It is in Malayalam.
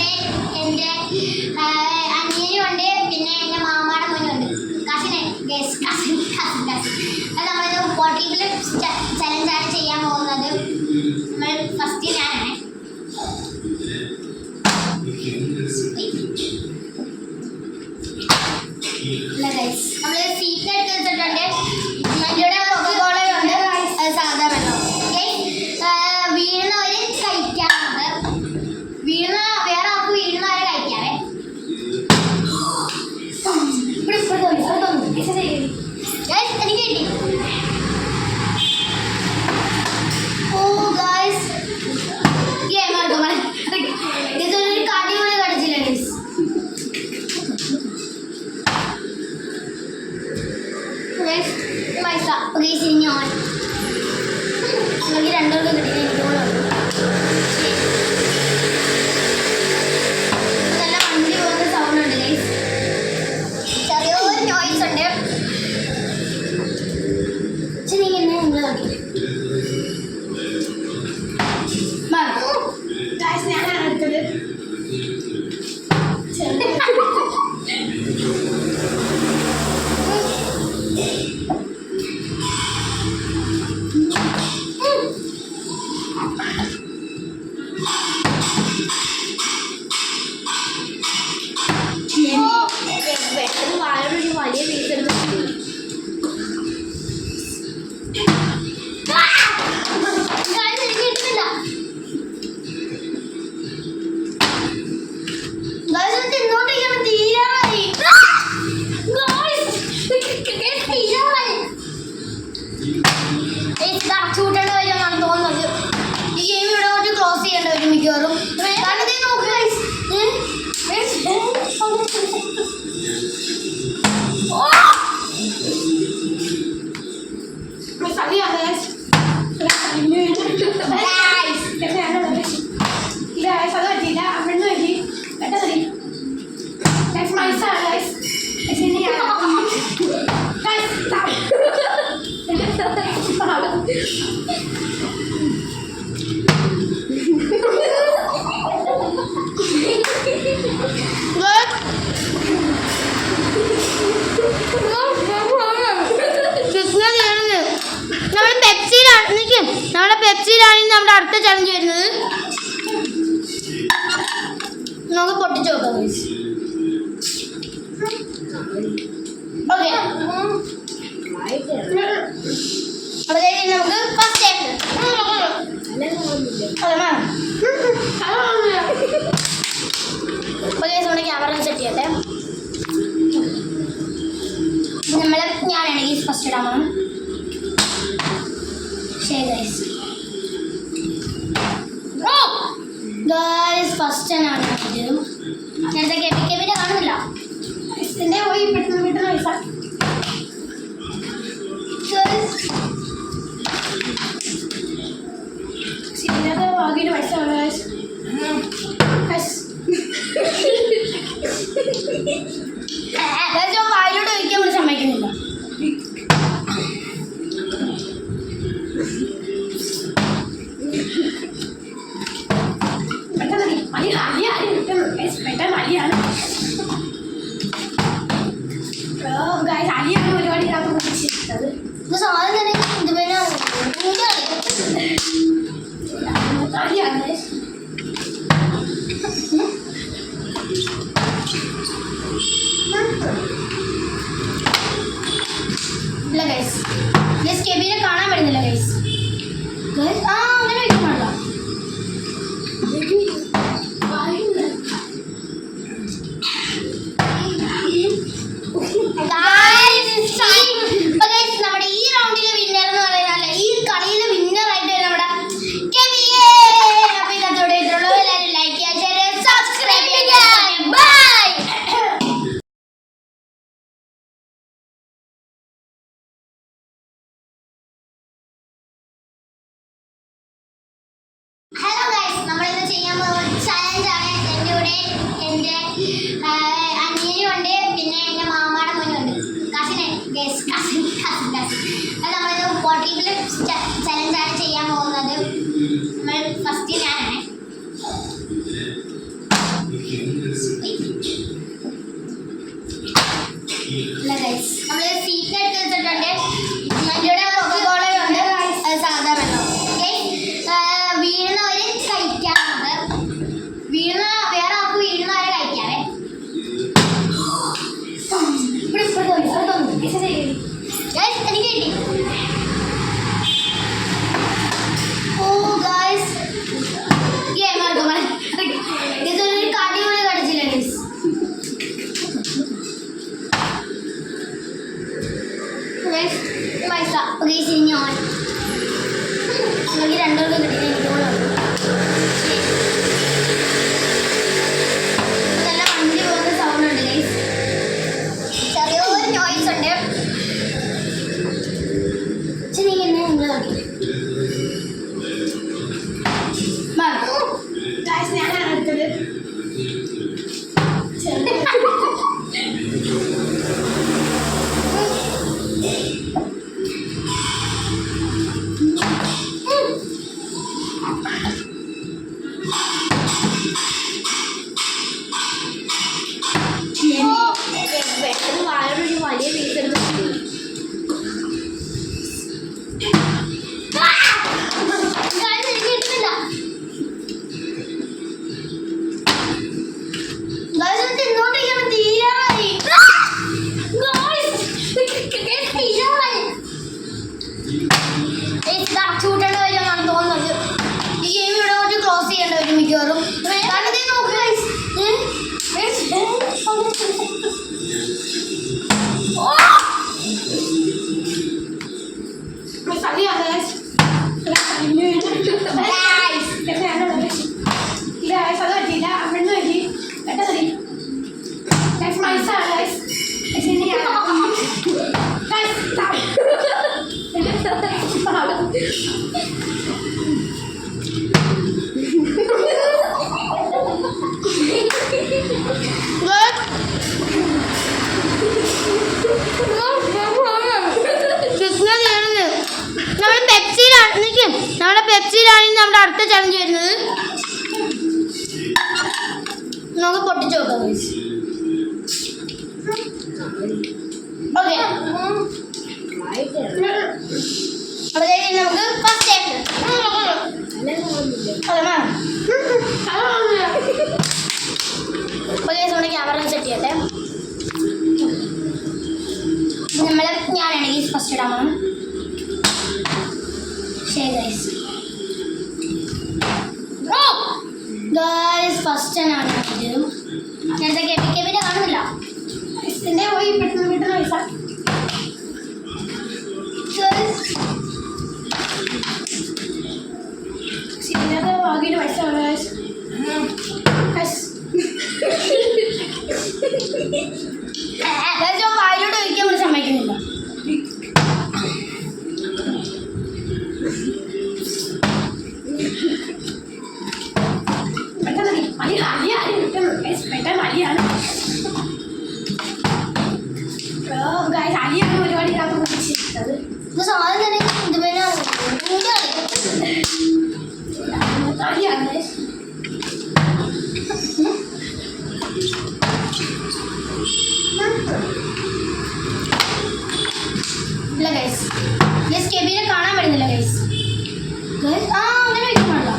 കൂടെ എൻ്റെ അനിയനും ഉണ്ട്, പിന്നെ എൻ്റെ മാമാടെ മോനുണ്ട്, കസിൻ. അത് നമ്മളൊരു ബോട്ടിൽ ചലഞ്ചാണ് ചെയ്യാൻ പോകുന്നത്. നമ്മൾ ഫസ്റ്റ് ഞാനാണ്. നമ്മൾ സീറ്റ് എടുത്ത് വെച്ചിട്ടുണ്ട്. ഇവിടെ കോളയുണ്ട്, സാധാ വെള്ളം. വീഴുന്നവര് കഴിക്കാറുണ്ട്. വേറെ ആൾക്ക് വീഴുന്നവരെ കഴിക്കാറേ. എനിക്ക് കിട്ടി. ഇതൊരു കാട്ടി പോലെ കടിച്ചില്ല ഗൈസ്. പൈസ ഗൈസ് ഞാൻ നിങ്ങൾക്ക് രണ്ടുപേർക്ക് കിട്ടിയ നല്ല വണ്ടി പോകുന്ന സൗണ്ട് ഉണ്ട് ഗൈസ്. ചെറിയൊരു നോയ്സ് ഉണ്ട്. ഞാനാണ് അടുത്തത്. വലിയ പീസ് എടുത്തിട്ടുണ്ട്. ചൂട്ടേണ്ട കാര്യമാണ് തോന്നുന്നത്. ഈ ഗെയിം ഇവിടെ കുറച്ച് ക്ലോസ് ചെയ്യേണ്ട വരും മിക്കവാറും. നമ്മുടെ പെപ്സിയിലാണ് നമ്മുടെ അടുത്ത ചലഞ്ച് വരുന്നത്. നമുക്ക് പൊട്ടിച്ചു നോക്കാം. ഓക്കെ, നമുക്ക് ഫസ്റ്റ് നമ്മുടെ ക്യാമറ സെറ്റ് ചെയ്യട്ടെ. ഞാനാണെങ്കിൽ ഫസ്റ്റ് ഇടാൻ പോകണം. ഫസ്റ്റ് ആണ് നേരത്തെ കെവിനെ കാണുന്നില്ല. പോയി പെട്ടെന്ന് പെട്ടെന്ന് പൈസ ആകിട്ട് പൈസ വായിലോട്ട് ഒഴിക്കാൻ പോലും സമ്മതിക്കുന്നില്ല. സാധനം തന്നെ കെവിനെ കാണാൻ പറ്റുന്നില്ല ഗൈസ്. അങ്ങനെ വയ്ക്കുന്നുണ്ടോ? നമ്മുടെ ഈ റൗണ്ടിലെ വിന്നർ എന്ന് പറയുന്നത്, ഈ കളിയിലെ വിന്നർ ആയിട്ട് നമ്മുടെ കെവിയെ. അപ്പൊ ഇതോടെ എല്ലാവരും ലൈക്ക് ചെയ്യുക, സബ്സ്ക്രൈബ് ചെയ്യുക. ബൈ. ഹലോ ഗൈസ്, നമ്മളിന്ന് ചെയ്യാൻ പോകുന്ന ചലഞ്ചാണ്. എൻ്റെ കൂടെ എൻ്റെ അനിയനും ഉണ്ട്, പിന്നെ എൻ്റെ മാമാടെ മോനുണ്ട്, കസിൻ. അത് നമ്മളൊരു ബോട്ടിൽ ചലഞ്ചാണ് ചെയ്യാൻ പോകുന്നത്. നമ്മൾ ഫസ്റ്റ് ഞാനാണ്. പെട്ടെന്ന് വാഴൊരു വലിയ പീസ് എടുത്ത് കിട്ടുന്നില്ല. തിന്നോണ്ടിരിക്കണം, തീരാറായി. ചൂട്ടേണ്ട കാര്യമാണ് തോന്നുന്നത്. ഈ ഗെയിം ഇവിടെ കുറച്ച് ക്ലോസ് ചെയ്യേണ്ട വരും മിക്കവാറും. നമ്മുടെ പെപ്സിയിലാണ് നമ്മുടെ അടുത്ത ചലഞ്ച് വരുന്നത്. നമുക്ക് പൊട്ടിച്ചു നോക്കാം. ഓക്കെ, നമുക്ക് ഫസ്റ്റ് ക്യാമറ സെറ്റ് ചെയ്യട്ടെ. ഞാനാണെങ്കിൽ ഫസ്റ്റ് ഇടാൻ പോകണം. ശരി ഗൈസ്, ഫസ്റ്റ് ആണ് നേരത്തെ കെവിനെ കാണുന്നില്ല. ഇതിൻ്റെ പോയി പെട്ടെന്ന് കിട്ടുന്ന പൈസ വാങ്ങിയിട്ട് പൈസ വായിലോട്ട് ഒഴിക്കാൻ പോലും സമ്മതിക്കുന്നില്ല. സാധനം തന്നെ ഇതുവരെയാണ് ഇല്ല ഗൈസ്. കെവിനെ കാണാൻ പറ്റുന്നില്ല ഗൈസ്. അങ്ങനെ വയ്ക്കാൻ പാടില്ല.